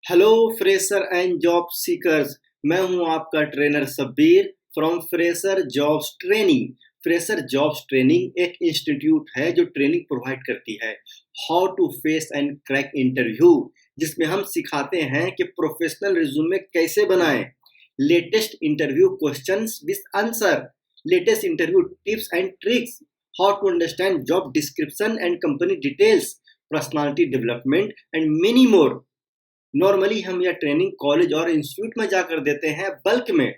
Hello fresher and job seekers. मैं हूं आपका trainer Sabir from fresher jobs training. Fresher jobs training एक institute है जो ट्रेनिंग प्रोवाइड करती है how to face and crack interview, जिसमें हम सिखाते हैं कि प्रोफेशनल रिज्यूमे कैसे बनाएं, latest interview questions with answer, latest interview tips and tricks, how to understand job description and company details, personality development and many more. Normally हम यह training college और इंस्टीट्यूट में जाकर देते हैं बल्क में,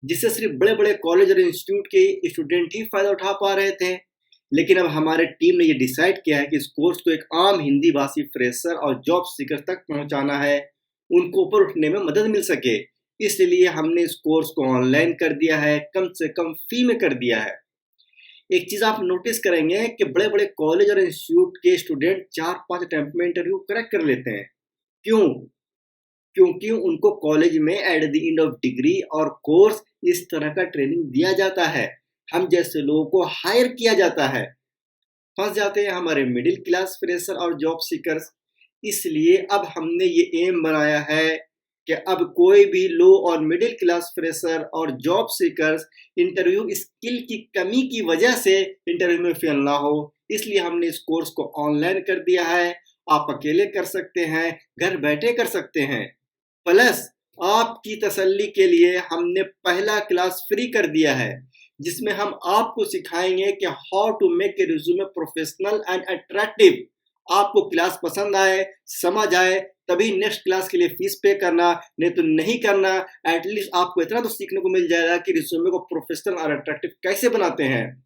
जिससे सिर्फ बड़े बड़े कॉलेज और इंस्टीट्यूट के स्टूडेंट ही फायदा उठा पा रहे थे। लेकिन अब हमारे टीम ने ये डिसाइड किया है कि इस कोर्स को एक आम हिंदी भाषी फ्रेशर और जॉब सीकर तक पहुंचाना है, उनको ऊपर उठने में मदद मिल सके। इसलिए हमने इस कोर्स को ऑनलाइन कर दिया है, कम से कम फी में कर दिया है। एक चीज आप नोटिस करेंगे कि बड़े बड़े कॉलेज और इंस्टीट्यूट के स्टूडेंट 4-5 अटेम्प्ट में इंटरव्यू क्रैक कर लेते हैं। क्यों? क्योंकि उनको कॉलेज में at the end of degree और कोर्स इस तरह का ट्रेनिंग दिया जाता है, हम जैसे लोगों को हायर किया जाता है। फंस जाते हैं हमारे मिडिल क्लास फ्रेशर और जॉब सीकर्स। इसलिए अब हमने ये एम बनाया है कि अब कोई भी लो और मिडिल क्लास फ्रेशर और जॉब सीकर्स इंटरव्यू स्किल की कमी की वजह से इंटरव्यू में फेल ना हो। इसलिए हमने इस कोर्स को ऑनलाइन कर दिया है। आप अकेले कर सकते हैं, घर बैठे कर सकते हैं। प्लस आपकी तसल्ली के लिए हमने पहला क्लास फ्री कर दिया है, जिसमें हम आपको सिखाएंगे कि how to make a resume professional and attractive. आपको क्लास पसंद आए, समझ आए, तभी नेक्स्ट क्लास के लिए फीस पे करना, नहीं तो नहीं करना। एटलीस्ट आपको इतना तो सीखने को मिल जाएगा कि रिज्यूमे को प्रोफेशनल और अट्रैक्टिव कैसे बनाते हैं।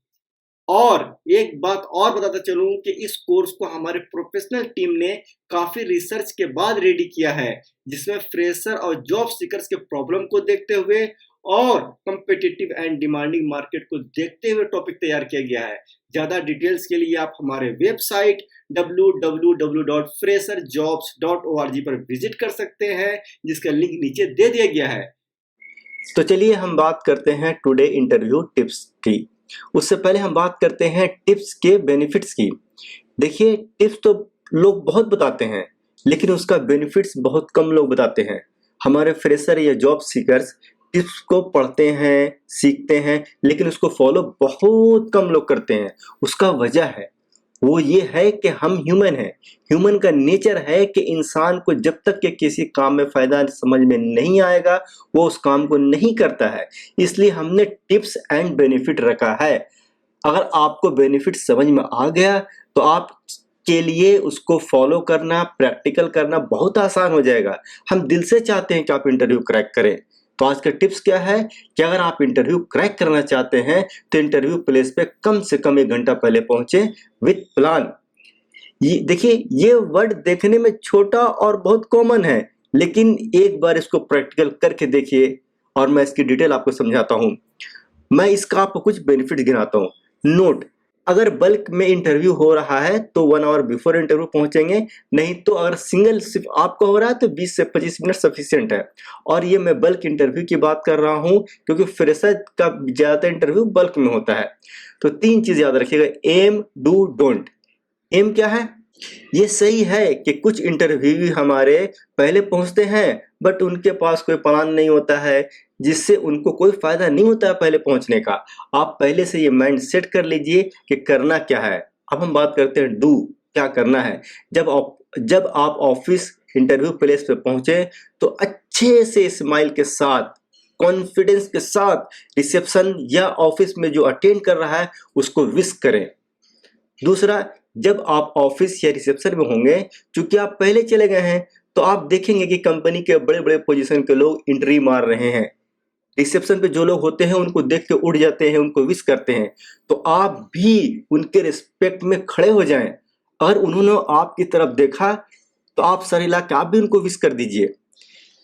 और एक बात और बताता चलूं कि इस कोर्स को हमारे प्रोफेशनल टीम ने काफी रिसर्च के बाद रेडी किया है, जिसमें फ्रेशर और जॉब सीकर्स के प्रॉब्लम को देखते हुए और कम्पिटिटिव एंड डिमांडिंग मार्केट को देखते हुए टॉपिक तैयार किया गया है। ज्यादा डिटेल्स के लिए आप हमारे वेबसाइट www.fresherjobs.org पर विजिट कर सकते हैं, जिसका लिंक नीचे दे दिया गया है। तो चलिए हम बात करते हैं टुडे इंटरव्यू टिप्स की। उससे पहले हम बात करते हैं टिप्स के बेनिफिट्स की। देखिए, टिप्स तो लोग बहुत बताते हैं, लेकिन उसका बेनिफिट्स बहुत कम लोग बताते हैं। हमारे फ्रेशर या जॉब सीकर्स टिप्स को पढ़ते हैं, सीखते हैं, लेकिन उसको फॉलो बहुत कम लोग करते हैं। उसका वजह है वो ये है कि हम ह्यूमन हैं। ह्यूमन का नेचर है कि इंसान को जब तक के किसी काम में फायदा समझ में नहीं आएगा, वो उस काम को नहीं करता है। इसलिए हमने टिप्स एंड बेनिफिट रखा है। अगर आपको बेनिफिट समझ में आ गया तो आप के लिए उसको फॉलो करना, प्रैक्टिकल करना बहुत आसान हो जाएगा। हम दिल से चाहते हैं कि आप इंटरव्यू क्रैक करें। तो आज का टिप्स क्या है कि अगर आप इंटरव्यू क्रैक करना चाहते हैं तो इंटरव्यू प्लेस पे कम से कम 1 घंटा पहले पहुंचे विद प्लान। ये देखिए, ये वर्ड देखने में छोटा और बहुत कॉमन है, लेकिन एक बार इसको प्रैक्टिकल करके देखिए और मैं इसकी डिटेल आपको समझाता हूं। मैं इसका आपको कुछ बेनिफिट गिनाता हूं। नोट, अगर बल्क में इंटरव्यू हो रहा है तो 1 आवर बिफोर इंटरव्यू पहुंचेंगे, नहीं तो अगर सिंगल सिर्फ आपका हो रहा है तो 20 से 25 मिनट सफिशिएंट है। और ये मैं बल्क इंटरव्यू की बात कर रहा हूं, क्योंकि फ्रेशर का ज्यादातर इंटरव्यू बल्क में होता है। तो 3 चीज याद रखिएगा, एम, डू, डोंट। एम क्या है? ये सही है कि कुछ इंटरव्यू हमारे पहले पहुंचते हैं, बट उनके पास कोई प्लान नहीं होता है, जिससे उनको कोई फायदा नहीं होता है पहले पहुंचने का। आप पहले से ये माइंड सेट कर लीजिए कि करना क्या है। अब हम बात करते हैं डू, क्या करना है। जब आप ऑफिस इंटरव्यू प्लेस पे पहुंचे तो अच्छे से स्माइल के साथ, कॉन्फिडेंस के साथ रिसेप्शन या ऑफिस में जो अटेंड कर रहा है उसको विश करें। दूसरा, जब आप ऑफिस या रिसेप्शन में होंगे, क्योंकि आप पहले चले गए हैं, तो आप देखेंगे कि कंपनी के बड़े बड़े पोजीशन के लोग एंट्री मार रहे हैं। रिसेप्शन पे जो लोग होते हैं उनको देख के उठ जाते हैं, उनको विश करते हैं। तो आप भी उनके रिस्पेक्ट में खड़े हो जाएं। अगर उन्होंने आपकी तरफ देखा तो आप सर हिला के आप भी उनको विश कर दीजिए।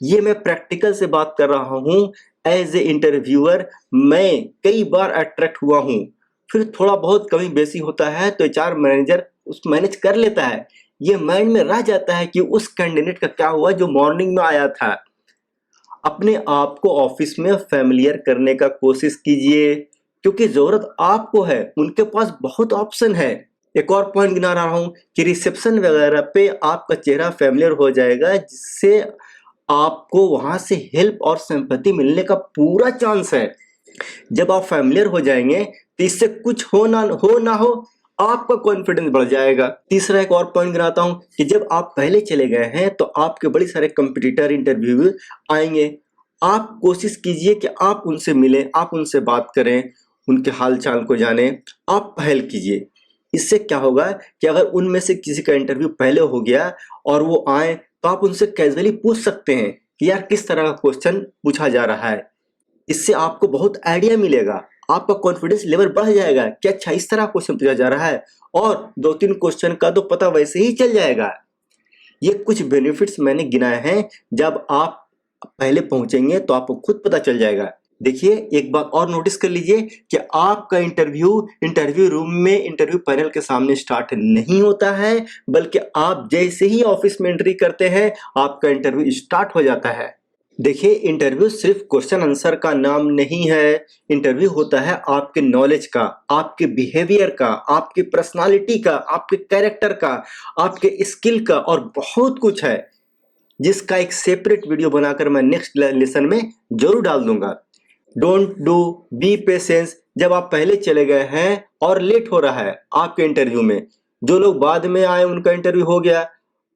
ये मैं प्रैक्टिकल से बात कर रहा हूँ। एज ए इंटरव्यूअर मैं कई बार अट्रैक्ट हुआ हूँ। फिर थोड़ा बहुत कमी बेसी होता है तो एचआर मैनेजर उस मैनेज कर लेता है। ये माइंड में रह जाता है कि उस कैंडिडेट का क्या हुआ जो मॉर्निंग में आया था। अपने आप को ऑफिस में फैमिलियर करने का कोशिश कीजिए, क्योंकि जरूरत आपको है, उनके पास बहुत ऑप्शन है। एक और पॉइंट गिना रहा हूं कि रिसेप्शन वगैरह पे आपका चेहरा फैमिलियर हो जाएगा, जिससे आपको वहां से हेल्प और सिंपैथी मिलने का पूरा चांस है। जब आप फैमिलियर हो जाएंगे तो इससे कुछ हो ना हो आपका कॉन्फिडेंस बढ़ जाएगा। तीसरा एक और पॉइंट गिनाता हूं कि जब आप पहले चले गए हैं तो आपके बड़े सारे कंपटीटर इंटरव्यू आएंगे। आप कोशिश कीजिए कि आप उनसे मिलें, आप उनसे बात करें, उनके हाल चाल को जानें, आप पहल कीजिए। इससे क्या होगा कि अगर उनमें से किसी का इंटरव्यू पहले हो गया और वो आए तो आप उनसे कैजुअली पूछ सकते हैं कि यार किस तरह का क्वेश्चन पूछा जा रहा है। इससे आपको बहुत आइडिया मिलेगा, आपका कॉन्फिडेंस लेवल बढ़ जाएगा कि अच्छा इस तरह क्वेश्चन पूछा जा रहा है, और 2-3 क्वेश्चन का तो पता वैसे ही चल जाएगा। ये कुछ बेनिफिट्स मैंने गिनाए हैं, जब आप पहले पहुंचेंगे तो आपको खुद पता चल जाएगा। देखिए एक बात और नोटिस कर लीजिए कि आपका इंटरव्यू रूम में इंटरव्यू पैनल के सामने स्टार्ट नहीं होता है, बल्कि आप जैसे ही ऑफिस में एंट्री करते हैं आपका इंटरव्यू स्टार्ट हो जाता है। देखिए इंटरव्यू सिर्फ क्वेश्चन आंसर का नाम नहीं है, इंटरव्यू होता है आपके नॉलेज का, आपके बिहेवियर का, आपकी पर्सनालिटी का, आपके कैरेक्टर का, आपके स्किल का, और बहुत कुछ है जिसका एक सेपरेट वीडियो बनाकर मैं नेक्स्ट लेसन में जरूर डाल दूंगा। Don't do, B patience. जब आप पहले चले गए हैं और लेट हो रहा है आपके इंटरव्यू में, जो लोग बाद में आए उनका इंटरव्यू हो गया,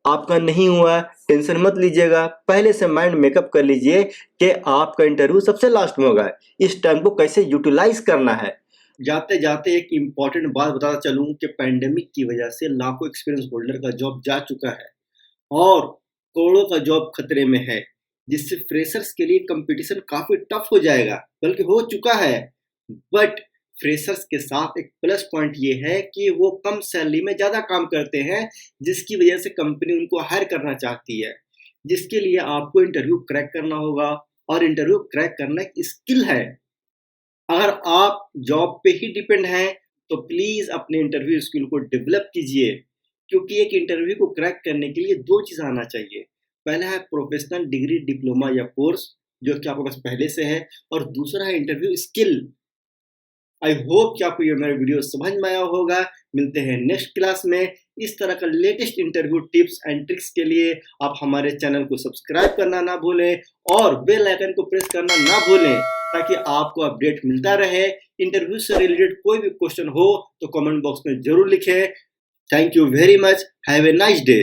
आपका नहीं हुआ, टेंशन मत लीजिएगा। पहले से माइंड मेकअप कर लीजिए कि आपका इंटरव्यू सबसे लास्ट में होगा। इस टाइम को कैसे यूटिलाइज करना है। जाते जाते एक इम्पॉर्टेंट बात बताता चलूं कि पैंडेमिक की वजह से लाखों एक्सपीरियंस होल्डर का जॉब जा चुका है और करोड़ों का जॉब खतरे में है, जिससे फ्रेशर्स के लिए कंपटीशन काफी टफ हो जाएगा, बल्कि हो चुका है। बट फ्रेशर्स के साथ एक प्लस पॉइंट ये है कि वो कम सैलरी में ज़्यादा काम करते हैं, जिसकी वजह से कंपनी उनको हायर करना चाहती है, जिसके लिए आपको इंटरव्यू क्रैक करना होगा, और इंटरव्यू क्रैक करना एक स्किल है। अगर आप जॉब पे ही डिपेंड हैं तो प्लीज़ अपने इंटरव्यू स्किल को डेवलप कीजिए, क्योंकि एक इंटरव्यू को क्रैक करने के लिए 2 चीज़ आना चाहिए। पहला है प्रोफेशनल डिग्री, डिप्लोमा या कोर्स जो कि आपके पास पहले से है, और दूसरा है इंटरव्यू स्किल। आई होप कि आपको ये मेरा वीडियो समझ में आया होगा। मिलते हैं नेक्स्ट क्लास में। इस तरह का latest interview tips and tricks के लिए आप हमारे चैनल को सब्सक्राइब करना ना भूलें और बेल आइकन को प्रेस करना ना भूलें, ताकि आपको अपडेट मिलता रहे। इंटरव्यू से रिलेटेड कोई भी क्वेश्चन हो तो कमेंट बॉक्स में जरूर लिखें। Thank you very much. Have a nice day.